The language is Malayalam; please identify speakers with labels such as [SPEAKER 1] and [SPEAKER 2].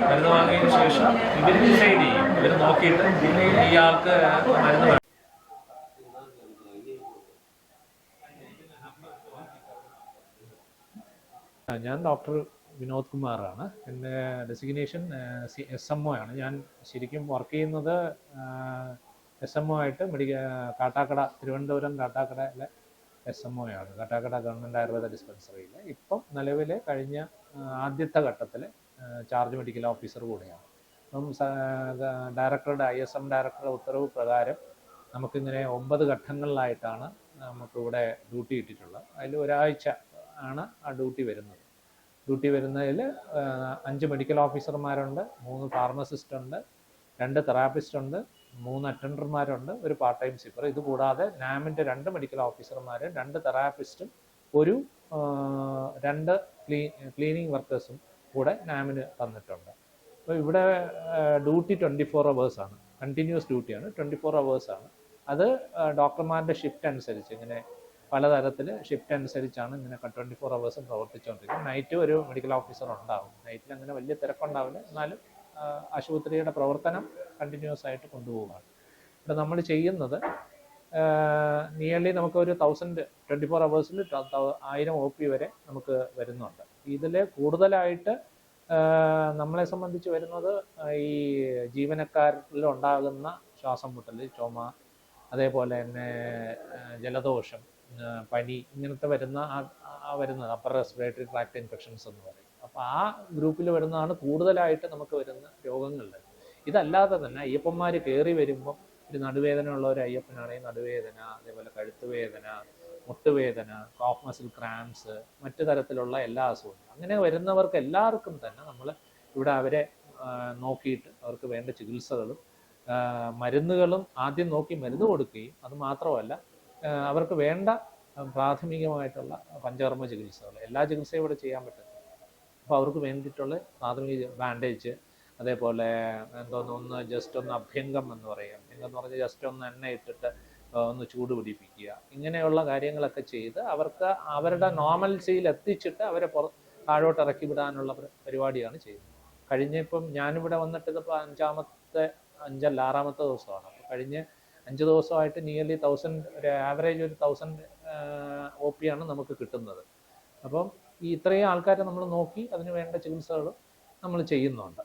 [SPEAKER 1] മരുന്ന് വാങ്ങിയതിന് ശേഷം ഇവർ ഡിസൈഡ് ചെയ്യും, ഇവർ നോക്കിയിട്ട് ഇയാൾക്ക് മരുന്ന് വേണം. ഞാൻ ഡോക്ടർ വിനോദ് കുമാറാണ്. എൻ്റെ ഡെസിഗ്നേഷൻ SMO ആണ്. ഞാൻ ശരിക്കും വർക്ക് ചെയ്യുന്നത് SMO ആയിട്ട് കാട്ടാക്കട, തിരുവനന്തപുരം കാട്ടാക്കടയിലെ SMO ആണ്. കാട്ടാക്കട ഗവൺമെൻറ് ആയുർവേദ ഡിസ്പെൻസറിയിൽ ഇപ്പം നിലവിൽ കഴിഞ്ഞ ആദ്യത്തെ ഘട്ടത്തിൽ ചാർജ് മെഡിക്കൽ ഓഫീസർ കൂടെയാണ്. അപ്പം ഡയറക്ടറുടെ ISM ഡയറക്ടറുടെ ഉത്തരവ് പ്രകാരം നമുക്കിങ്ങനെ 9 ഘട്ടങ്ങളിലായിട്ടാണ് നമുക്കിവിടെ ഡ്യൂട്ടി ഇട്ടിട്ടുള്ളത്. അതിൽ ഒരാഴ്ച ആണ് ആ ഡ്യൂട്ടി വരുന്നത്. ഡ്യൂട്ടി വരുന്നതിൽ 5 മെഡിക്കൽ ഓഫീസർമാരുണ്ട്, 3 ഫാർമസിസ്റ്റ് ഉണ്ട്, 2 തെറാപ്പിസ്റ്റ് ഉണ്ട്, 3 അറ്റൻഡർമാരുണ്ട്, ഒരു പാർട്ട് ടൈം സ്വിപ്പർ. ഇത് കൂടാതെ നാമിൻ്റെ 2 മെഡിക്കൽ ഓഫീസർമാരും 2 തെറാപ്പിസ്റ്റും 2 ക്ലീനിങ് വർക്കേഴ്സും കൂടെ നാമിന് തന്നിട്ടുണ്ട്. അപ്പോൾ ഇവിടെ ഡ്യൂട്ടി 24 hours ആണ്, കണ്ടിന്യൂസ് ഡ്യൂട്ടിയാണ്, 24 hours ആണ്. അത് ഡോക്ടർമാരുടെ ഷിഫ്റ്റ് അനുസരിച്ച് ഇങ്ങനെ പലതരത്തിൽ ഷിഫ്റ്റ് അനുസരിച്ചാണ് ഇങ്ങനെ 24 hours പ്രവർത്തിച്ചുകൊണ്ടിരിക്കുന്നത്. നൈറ്റ് ഒരു മെഡിക്കൽ ഓഫീസർ ഉണ്ടാവും. നൈറ്റിൽ അങ്ങനെ വലിയ തിരക്കുണ്ടാവില്ല, എന്നാലും ആശുപത്രിയുടെ പ്രവർത്തനം കണ്ടിന്യൂസ് ആയിട്ട് കൊണ്ടുപോവുകയാണ്. ഇവിടെ നമ്മൾ ചെയ്യുന്നത് നിയർലി നമുക്കൊരു 24 hours 1000 OP വരെ നമുക്ക് വരുന്നുണ്ട്. ഇതിൽ കൂടുതലായിട്ട് നമ്മളെ സംബന്ധിച്ച് വരുന്നത് ഈ ജീവനക്കാരിലുണ്ടാകുന്ന ശ്വാസം മുട്ടൽ, ചുമ, അതേപോലെ തന്നെ ജലദോഷം, പനി, ഇങ്ങനത്തെ വരുന്നത് അപ്പർ റെസ്പിറേറ്ററി ട്രാക്ട് ഇൻഫെക്ഷൻസ് എന്ന് പറയും. അപ്പോൾ ആ ഗ്രൂപ്പിൽ വരുന്നതാണ് കൂടുതലായിട്ട് നമുക്ക് വരുന്ന രോഗങ്ങളിൽ. ഇതല്ലാതെ തന്നെ അയ്യപ്പന്മാർ കയറി വരുമ്പം ഒരു നടുവേദന ഉള്ള ഒരു അയ്യപ്പനാണെങ്കിൽ നടുവേദന, അതേപോലെ കഴുത്ത് വേദന, മുട്ടുവേദന, കോഫ് മസിൽ ക്രാംസ്, മറ്റു തരത്തിലുള്ള എല്ലാ അസുഖങ്ങളും അങ്ങനെ വരുന്നവർക്ക് എല്ലാവർക്കും തന്നെ നമ്മൾ ഇവിടെ അവരെ നോക്കിയിട്ട് അവർക്ക് വേണ്ട ചികിത്സകളും മരുന്നുകളും ആദ്യം നോക്കി മരുന്ന് കൊടുക്കുകയും അതുമാത്രമല്ല അവർക്ക് വേണ്ട പ്രാഥമികമായിട്ടുള്ള പഞ്ചകർമ്മ ചികിത്സകൾ, എല്ലാ ചികിത്സയും ഇവിടെ ചെയ്യാൻ പറ്റും. അപ്പോൾ അവർക്ക് വേണ്ടിയിട്ടുള്ള പ്രാഥമിക ബാൻഡേജ്, അതേപോലെ ഒന്ന് ജസ്റ്റ് ഒന്ന് അഭ്യംഗം എന്ന് പറയും. അഭ്യംഗം എന്ന് പറഞ്ഞാൽ ജസ്റ്റ് ഒന്ന് എണ്ണ ഇട്ടിട്ട് ഒന്ന് ചൂട് പിടിപ്പിക്കുക, ഇങ്ങനെയുള്ള കാര്യങ്ങളൊക്കെ ചെയ്ത് അവർക്ക് അവരുടെ നോർമൽസിയിൽ എത്തിച്ചിട്ട് അവരെ താഴോട്ട് ഇറക്കി വിടാനുള്ള പരിപാടിയാണ് ചെയ്യുന്നത്. ഇപ്പം ഞാനിവിടെ വന്നിട്ട് ഇതിപ്പോൾ 6ാമത്തെ ദിവസമാണ്. അപ്പോൾ കഴിഞ്ഞ 5 ദിവസമായിട്ട് നിയർലി 1000, ഒരു ആവറേജ് ഒരു 1000 OP ആണ് നമുക്ക് കിട്ടുന്നത്. അപ്പം ഈ ഇത്രയും ആൾക്കാരെ നമ്മൾ നോക്കി അതിന് വേണ്ട ചികിത്സകളും നമ്മൾ ചെയ്യുന്നുണ്ട്.